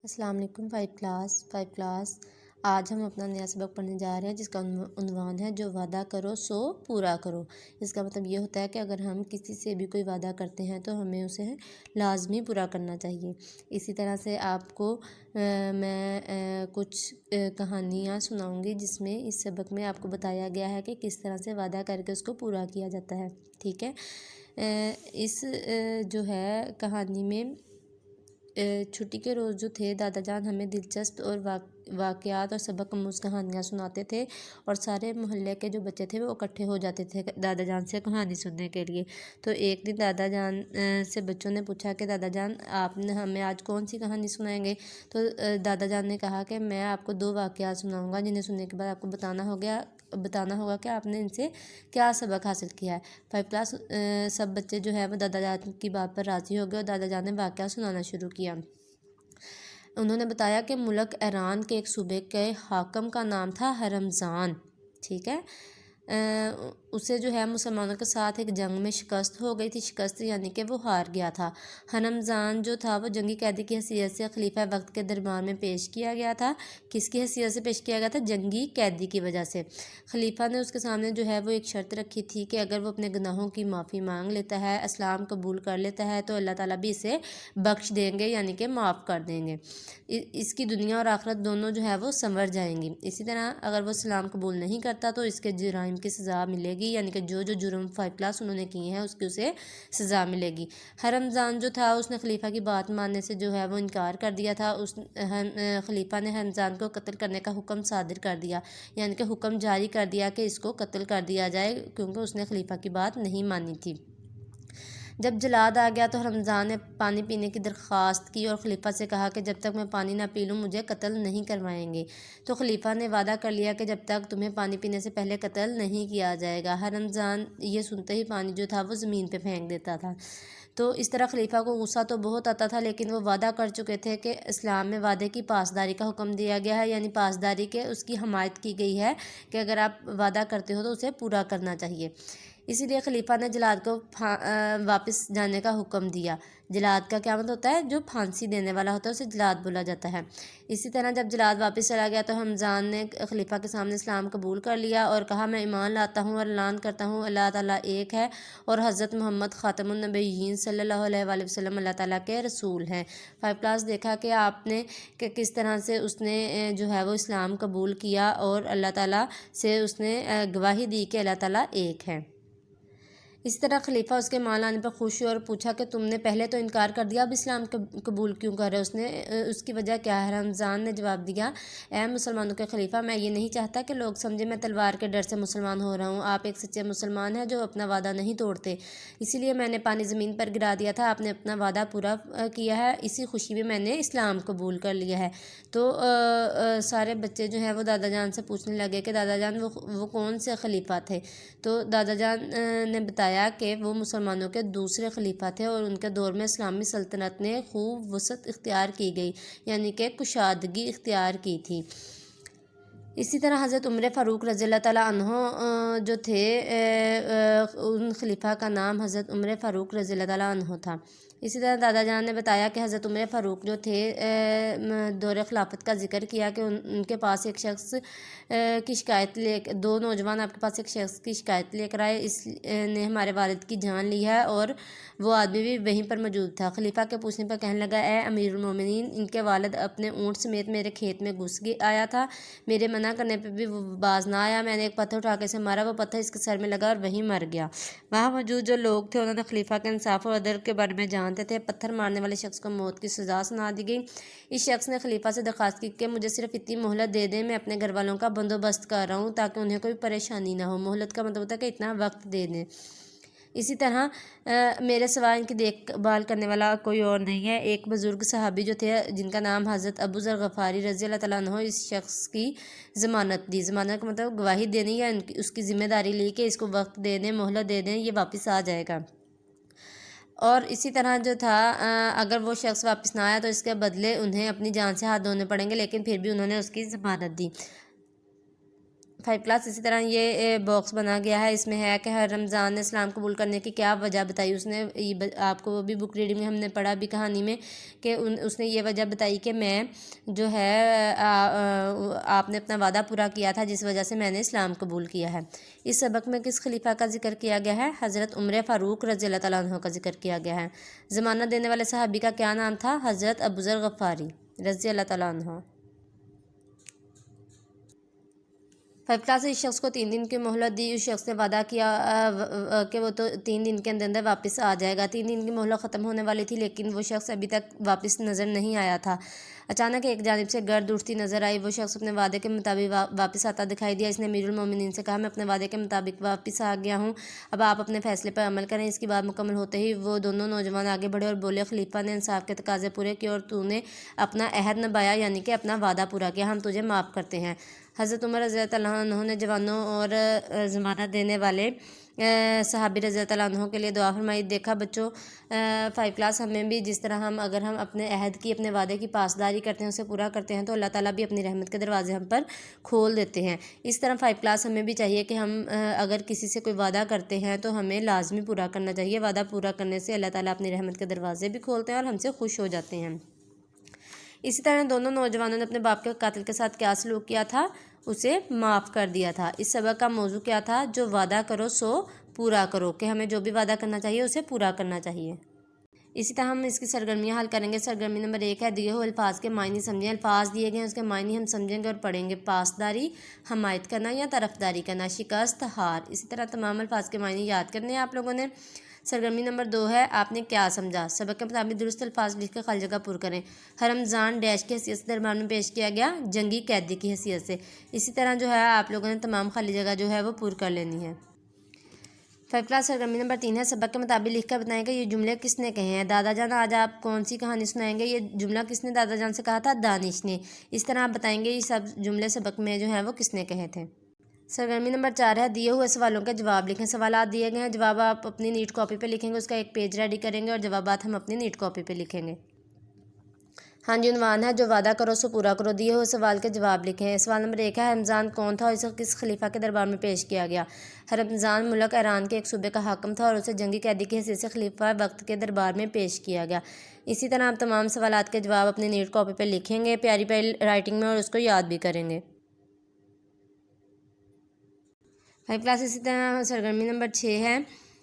السلام علیکم five class آج ہم اپنا نیا سبق پڑھنے جا رہے ہیں جس کا عنوان ہے جو وعدہ کرو سو پورا کرو۔ اس کا مطلب یہ ہوتا ہے کہ اگر ہم کسی سے بھی کوئی وعدہ کرتے ہیں تو ہمیں اسے لازمی پورا کرنا چاہیے۔ اسی طرح سے آپ کو میں کچھ کہانیاں سناؤں گی جس میں اس سبق میں آپ کو بتایا گیا ہے کہ کس طرح سے وعدہ کر کے اس کو پورا کیا جاتا ہے، ٹھیک ہے۔ اس جو ہے کہانی میں چھٹی کے روز جو تھے دادا جان ہمیں دلچسپ اور واقعات اور سبق آموز کہانیاں سناتے تھے اور سارے محلے کے جو بچے تھے وہ اکٹھے ہو جاتے تھے دادا جان سے کہانی سننے کے لیے۔ تو ایک دن دادا جان سے بچوں نے پوچھا کہ دادا جان آپ نے ہمیں آج کون سی کہانی سنائیں گے؟ تو دادا جان نے کہا کہ میں آپ کو 2 واقعات سناؤں گا جنہیں سننے کے بعد آپ کو بتانا ہوگا کہ آپ نے ان سے کیا سبق حاصل کیا ہے۔ 5 کلاس سب بچے جو ہے وہ دادا جان کی بات پر راضی ہو گئے اور دادا جان نے واقعہ سنانا شروع کیا۔ انہوں نے بتایا کہ ملک ایران کے ایک صوبے کے حاکم کا نام تھا ہرمزان، ٹھیک ہے۔ اسے جو ہے مسلمانوں کے ساتھ ایک جنگ میں شکست ہو گئی تھی، شکست یعنی کہ وہ ہار گیا تھا۔ ہرمزان جو تھا وہ جنگی قیدی کی حیثیت سے خلیفہ وقت کے دربار میں پیش کیا گیا تھا۔ کس کی حیثیت سے پیش کیا گیا تھا؟ جنگی قیدی کی وجہ سے۔ خلیفہ نے اس کے سامنے جو ہے وہ ایک شرط رکھی تھی کہ اگر وہ اپنے گناہوں کی معافی مانگ لیتا ہے، اسلام قبول کر لیتا ہے تو اللہ تعالیٰ بھی اسے بخش دیں گے، یعنی کہ معاف کر دیں گے۔ اس کی دنیا اور آخرت دونوں جو ہے وہ سنور جائیں گی۔ اسی طرح اگر وہ اسلام قبول نہیں کرتا تو اس کے جرائم کی سزا ملے گی، یعنی کہ جو جرم 5 کلاس انہوں نے کیے ہیں اس کی اسے سزا ملے گی۔ ہرمزان جو تھا اس نے خلیفہ کی بات ماننے سے جو ہے وہ انکار کر دیا تھا۔ خلیفہ نے ہرمزان کو قتل کرنے کا حکم صادر کر دیا، یعنی کہ حکم جاری کر دیا کہ اس کو قتل کر دیا جائے کیونکہ اس نے خلیفہ کی بات نہیں مانی تھی۔ جب جلاد آ گیا تو ہرمزان نے پانی پینے کی درخواست کی اور خلیفہ سے کہا کہ جب تک میں پانی نہ پی لوں مجھے قتل نہیں کروائیں گے۔ تو خلیفہ نے وعدہ کر لیا کہ جب تک تمہیں پانی پینے سے پہلے قتل نہیں کیا جائے گا۔ ہرمزان یہ سنتے ہی پانی جو تھا وہ زمین پہ پھینک دیتا تھا۔ تو اس طرح خلیفہ کو غصہ تو بہت آتا تھا، لیکن وہ وعدہ کر چکے تھے کہ اسلام میں وعدے کی پاسداری کا حکم دیا گیا ہے، یعنی پاسداری کے اس کی حمایت کی گئی ہے کہ اگر آپ وعدہ کرتے ہو تو اسے پورا کرنا چاہیے۔ اسی لیے خلیفہ نے جلاد کو واپس جانے کا حکم دیا۔ جلاد کا کیا مطلب ہوتا ہے؟ جو پھانسی دینے والا ہوتا ہے اسے جلاد بولا جاتا ہے۔ اسی طرح جب جلاد واپس چلا گیا تو ہرمزان نے خلیفہ کے سامنے اسلام قبول کر لیا اور کہا میں ایمان لاتا ہوں اور اعلان کرتا ہوں اللہ تعالیٰ ایک ہے اور حضرت محمد خاتم النبیین صلی اللہ علیہ وآلہ وسلم اللہ تعالیٰ کے رسول ہیں۔ 5 کلاس دیکھا کہ آپ نے کہ کس طرح سے اس نے جو ہے وہ اسلام قبول کیا اور اللہ تعالیٰ سے اس نے گواہی دی کہ اللہ تعالیٰ ایک ہے۔ اس طرح خلیفہ اس کے مان لانے پر خوش ہوئے اور پوچھا کہ تم نے پہلے تو انکار کر دیا، اب اسلام قبول کیوں کر رہے؟ اس کی وجہ کیا ہے؟ ہرمزان نے جواب دیا، اے مسلمانوں کے خلیفہ، میں یہ نہیں چاہتا کہ لوگ سمجھے میں تلوار کے ڈر سے مسلمان ہو رہا ہوں۔ آپ ایک سچے مسلمان ہیں جو اپنا وعدہ نہیں توڑتے، اسی لیے میں نے پانی زمین پر گرا دیا تھا، آپ نے اپنا وعدہ پورا کیا ہے، اسی خوشی میں میں نے اسلام قبول کر لیا ہے۔ تو سارے بچے جو ہیں وہ دادا جان سے پوچھنے لگے کہ دادا جان وہ کون سے خلیفہ تھے؟ تو دادا جان نے بتایا کہ وہ مسلمانوں کے دوسرے خلیفہ تھے اور ان کے دور میں اسلامی سلطنت نے خوب وسعت اختیار کی گئی، یعنی کہ کشادگی اختیار کی تھی۔ اسی طرح حضرت عمر فاروق رضی اللہ تعالیٰ عنہ جو تھے ان خلیفہ کا نام حضرت عمر فاروق رضی اللہ تعالیٰ عنہ تھا۔ اسی طرح دادا جان نے بتایا کہ حضرت عمر فاروق جو تھے دور خلافت کا ذکر کیا کہ ان کے پاس ایک شخص کی شکایت 2 نوجوان آپ کے پاس ایک شخص کی شکایت لے کر آئے، اس نے ہمارے والد کی جان لی ہے، اور وہ آدمی بھی وہیں پر موجود تھا۔ خلیفہ کے پوچھنے پر کہنے لگا، اے امیر المومنین، ان کے والد اپنے اونٹ سمیت میرے کھیت میں گھس آیا تھا، میرے منع کرنے پہ بھی وہ باز نہ آیا، میں نے ایک پتھر اٹھا کے اسے مارا، وہ پتھر اس کے سر میں لگا اور وہیں مر گیا۔ وہاں موجود جو لوگ تھے انہوں نے خلیفہ کے انصاف اور عدل کے بارے میں جانتے تھے۔ پتھر مارنے والے شخص کو موت کی سزا سنا دی گئی۔ اس شخص نے خلیفہ سے درخواست کی کہ مجھے صرف اتنی مہلت دے دیں، میں اپنے گھر والوں کا بندوبست کر رہا ہوں تاکہ انہیں کوئی پریشانی نہ ہو۔ مہلت کا مطلب ہوتا ہے کہ اتنا وقت دے دیں۔ اسی طرح میرے سوائے ان کی دیکھ بھال کرنے والا کوئی اور نہیں ہے۔ ایک بزرگ صحابی جو تھے جن کا نام حضرت ابو ذر غفاری رضی اللہ تعالیٰ عنہ، اس شخص کی ضمانت دی۔ ضمانت کا مطلب گواہی دینی یا اس کی ذمہ داری لی کہ اس کو وقت دے دیں، مہلت دے دیں، یہ واپس آ جائے گا۔ اور اسی طرح جو تھا اگر وہ شخص واپس نہ آیا تو اس کے بدلے انہیں اپنی جان سے ہاتھ دھونے پڑیں گے، لیکن پھر بھی انہوں نے اس کی ضمانت دی۔ 5 क्लास इसी तरह ये बॉक्स बना गया है, इसमें है कि हर रमज़ान ने इस्लाम कबूल करने की क्या वजह बताई। उसने आपको वो भी बुक रीडिंग में हमने पढ़ा भी कहानी में कि उसने ये वजह बताई कि मैं जो है आपने अपना वादा पूरा किया था जिस वजह से मैंने इस्लाम कबूल किया है। इस सबक में किस खलीफा का जिक्र किया गया है? हज़रत उमर फ़ारूक रज़ी अल्लाह तआला अन्हु का जिक्र किया गया है। ज़मानत देने वाले सहाबी का क्या नाम था? हज़रत अबू ज़र गफ़ारी रज़ी अल्लाह तआला अन्हु। 5 क्लास इस शख्स को 3 दिन की मोहलत दी। उस शख्स ने वादा किया कि वो तो 3 दिन के अंदर अंदर वापस आ जाएगा। 3 दिन की मोहलत ख़त्म होने वाली थी लेकिन वो शख्स अभी तक वापस नज़र नहीं आया था। अचानक एक जानिब से गर्द उठती नज़र आई। वो शख्स अपने वादे के मुताबिक वापस आता दिखाई दिया। इसने अमीरुल मोमिनीन से कहा, मैं अपने वादे के मुताबिक वापस आ गया हूँ, अब आप अपने फैसले पर अमल करें। इसकी बात मुकम्मल होते ही वो दोनों नौजवान आगे बढ़े और बोले, खलीफा ने इंसाफ के तकाजे पूरे किए और तूने अपना अहद निभाया, यानी कि अपना वादा पूरा किया, हम तुझे माफ़ करते हैं। हज़रत उमर रज़ी अल्लाह अन्हु ने जवानों और ज़मानत देने वाले सहाबी रज़ी अल्लाह अन्हु के लिए दुआ फरमाई। देखा बच्चों, 5 क्लास हमें भी जिस तरह अगर हम अपने अहद की, अपने वादे की पासदारी करते हैं, उसे पूरा करते हैं तो अल्लाह ताला भी अपनी रहमत के दरवाज़े हम पर खोल देते हैं। इस तरह 5 क्लास हमें भी चाहिए कि हम अगर किसी से कोई वादा करते हैं तो हमें लाजमी पूरा करना चाहिए। वादा पूरा करने से अल्लाह ताला अपनी रहमत के दरवाज़े भी खोलते हैं और हमसे खुश हो जाते हैं। इसी तरह दोनों नौजवानों ने अपने बाप के कातिल के साथ क्या सलूक किया था? उसे माफ़ कर दिया था। इस सबक का मौजू क्या था? जो वादा करो सो पूरा करो, कि हमें जो भी वादा करना चाहिए उसे पूरा करना चाहिए। इसी तरह हम इसकी सरगर्मियाँ हल करेंगे। सरगर्मी नंबर 1 है, दिए हुए अल्फाज के मायने समझें। अल्फाज दिए गए हैं, उसके मायने हम समझेंगे और पढ़ेंगे। पासदारी, हमायत करना या तरफदारी करना, शिकस्त, हार। इसी तरह तमाम अल्फाज के मायने याद करने हैं आप लोगों ने। सरगर्मी नंबर 2 है, आपने क्या समझा। सबक के मुताबिक दुरुस्त अल्फाज लिख कर खाली जगह पुर करें। हरमज़ान डैश की हैसियत से दरबार में पेश किया गया, जंगी कैदी की हैसियत से। इसी तरह जो है आप लोगों ने तमाम खाली जगह जो है वो पुर कर लेनी है। 5 क्लास सरगर्मी नंबर 3 है, सबक के मुताबिक लिख कर बताएं कि ये जुमले किसने कहे हैं। दादा जान, आज आप कौन सी कहानी सुनाएंगे? ये जुमला किसने दादा जान से कहा था? दानिश ने। इस तरह आप बताएंगे ये सब जुमले सबक में जो है वो किसने कहे थे। सरगर्मी नंबर 4 है, दिए हुए सवालों के जवाब लिखें। सवालात दिए गए हैं, जवाब आप अपनी नीट कॉपी पे लिखेंगे, उसका एक पेज रेडी करेंगे और जवाबात हम अपनी नीट कॉपी पे लिखेंगे। हाँ जी, उन्वान है, जो वादा करो सो पूरा करो। दिए हुए सवाल के जवाब लिखें। सवाल नंबर 1 है, रमज़ान कौन था और इसे किस खलीफा के दरबार में पेश किया गया? रमज़ान मुल्क ईरान के एक सूबे का हाकम था और उसे जंगी कैदी की हैसियत से खलीफा वक्त के दरबार में पेश किया गया। इसी तरह आप तमाम सवालात के जवाब अपनी नीट कॉपी पर लिखेंगे प्यारी प्यारी राइटिंग में और उसको याद भी करेंगे। 5 क्लास इसी तरह सरगर्मी नंबर 6 है,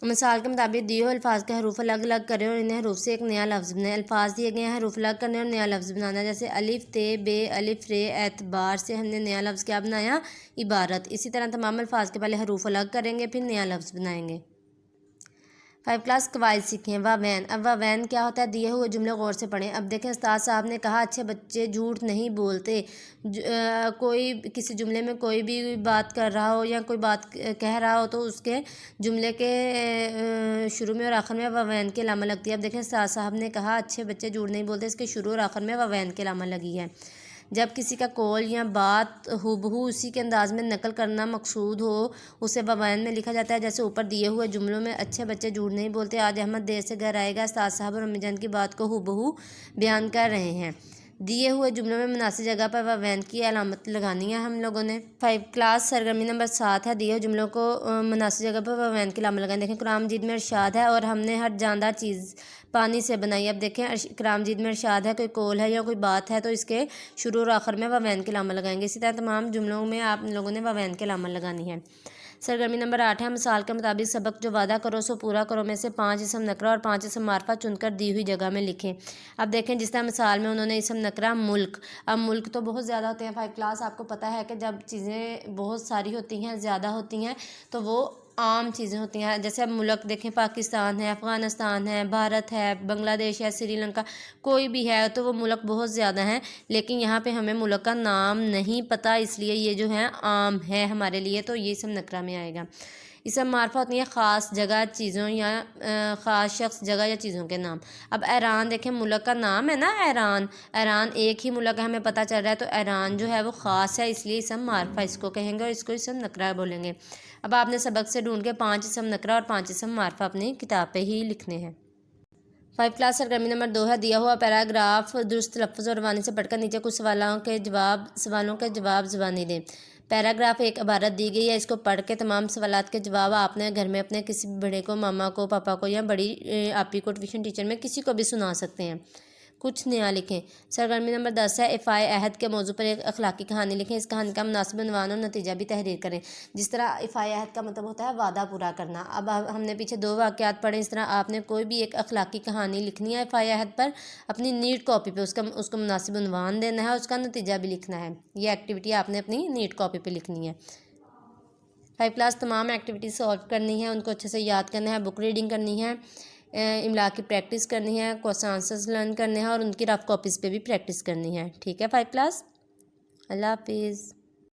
मिसाल के मुताबिक दिए हुए अल्फाज के हरूफ अलग अलग करें और इन्हें हरूफ से एक नया लफ्ज़ बनाएं। अल्फाज दिए गए हैं, हरूफ अलग करने और नया लफ्ज़ बनाना। जैसे अलिफ ते बे अलिफ रे एतबार से हमने नया लफ्ज़ क्या बनाया? इबारत। इसी तरह तमाम अल्फाज के पहले हरूफ अलग करेंगे फिर नया लफ्ज़ बनाएंगे। 5 क्लास कवायद सीखें। वावैन। अब वावैन क्या होता है? दिए हुए जुमले गौर से पढ़ें। अब देखें, उस्ताद साहब ने कहा अच्छे बच्चे झूठ नहीं बोलते। कोई किसी जुमले में कोई भी बात कर रहा हो या कोई बात कह रहा हो तो उसके जुमले के शुरू में और आखिर में वावैन की लामा लगती है। अब देखें, उस्ताद साहब ने कहा अच्छे बच्चे झूठ नहीं बोलते, इसके शुरू और आखिर में वावैन की लामा लगी है। जब किसी का कौल या बात हुबहू उसी के अंदाज में नकल करना मकसूद हो उसे वावैन में लिखा जाता है। जैसे ऊपर दिए हुए जुमलों में अच्छे बच्चे झूठ नहीं बोलते, आज अहमद देर से घर आएगा, उस्ताद साहब और अम्मी जान की बात को हुबहू बयान कर रहे हैं। दिए हुए जुमलों में मुनासिब जगह पर वावैन की अलामत लगानी है हम लोगों ने। 5 क्लास सरगर्मी नंबर 7 है, दिए हुए जुमलों को मुनासिब जगह पर वावैन की अलामत लगाएं। देखें, कुरान मजीद में इरशाद है और हमने हर जानदार चीज़ पानी से बनाई। अब देखें, कुरान मजीद में इरशाद है, कोई कौल है या कोई बात है तो इसके शुरू और आखिर में वावैन की अलामत लगाएंगे। इसी तरह तमाम जुमलों में आप लोगों ने वावैन की अलामत लगानी है। सरगर्मी नंबर 8 है, मिसाल के मुताबिक सबक जो वादा करो सो पूरा करो में से 5 इसम नकरा और 5 इसम मारफा चुनकर दी हुई जगह में लिखें। अब देखें, जिस तरह मिसाल में उन्होंने इसम नकरा मुल्क। अब मुल्क तो बहुत ज़्यादा होते हैं 5 क्लास, आपको पता है कि जब चीज़ें बहुत सारी होती हैं, ज़्यादा होती हैं तो वो आम चीज़ें होती हैं। जैसे अब मुल्क देखें, पाकिस्तान है, अफ़गानिस्तान है, भारत है, बांग्लादेश है, श्रीलंका, कोई भी है तो वो मुल्क बहुत ज़्यादा हैं। लेकिन यहाँ पे हमें मुल्क का नाम नहीं पता, इसलिए ये जो है आम है हमारे लिए, तो ये सब नकरा में आएगा। इसम मार्फा होती है ख़ास जगह, चीज़ों या ख़ास शख्स, जगह या चीज़ों के नाम। अब ईरान देखें, मुल्क का नाम है ना ईरान, ईरान एक ही मुल्क है हमें पता चल रहा है, तो ईरान जो है वो ख़ास है, इसलिए इसम मार्फा इसको कहेंगे और इसको इसम नकरा बोलेंगे। अब आपने सबक से ढूंढ के 5 इसम नकरा और 5 इसम मार्फा अपनी किताब पे ही लिखने हैं। 5 क्लास सरगर्मी नंबर 2 है। दिया हुआ पैराग्राफ दुरुस्त लफ्ज़ और वानी से पढ़कर नीचे कुछ सवालों के जवाब ज़बानी दें। पैराग्राफ एक इबारत दी गई है, इसको पढ़ के तमाम सवालात के जवाब आपने घर में अपने किसी बड़े को, मामा को, पापा को या बड़ी आपी को, ट्यूशन टीचर में किसी को भी सुना सकते हैं। कुछ नया लिखें। सरगर्मी नंबर 10 है। इफ़ाए अहद के मौजू पर एक अखलाकी कहानी लिखें। इस कहानी का मुनासिब उन्वान और नतीजा भी तहरीर करें। जिस तरह इफ़ाए अहद का मतलब होता है वादा पूरा करना। अब हमने पीछे 2 वाक़यात पढ़े। इस तरह आपने कोई भी एक अखलाकी कहानी लिखनी है इफ़ाए अहद पर, अपनी नीट कॉपी पे उसको मुनासिब उन्वान देना है, उसका नतीजा भी लिखना है। ये एक्टिविटी आपने अपनी नीट कॉपी पर लिखनी है। 5 क्लास तमाम एक्टिविटीज़ सॉल्व करनी है, उनको अच्छे से याद करना है, बुक रीडिंग करनी है, इमला की प्रैक्टिस करनी है, क्वेश्चन आंसर्स लर्न करने हैं और उनकी रफ कॉपीज़ पे भी प्रैक्टिस करनी है। ठीक है 5 क्लास। अल्लाह हाफिज़।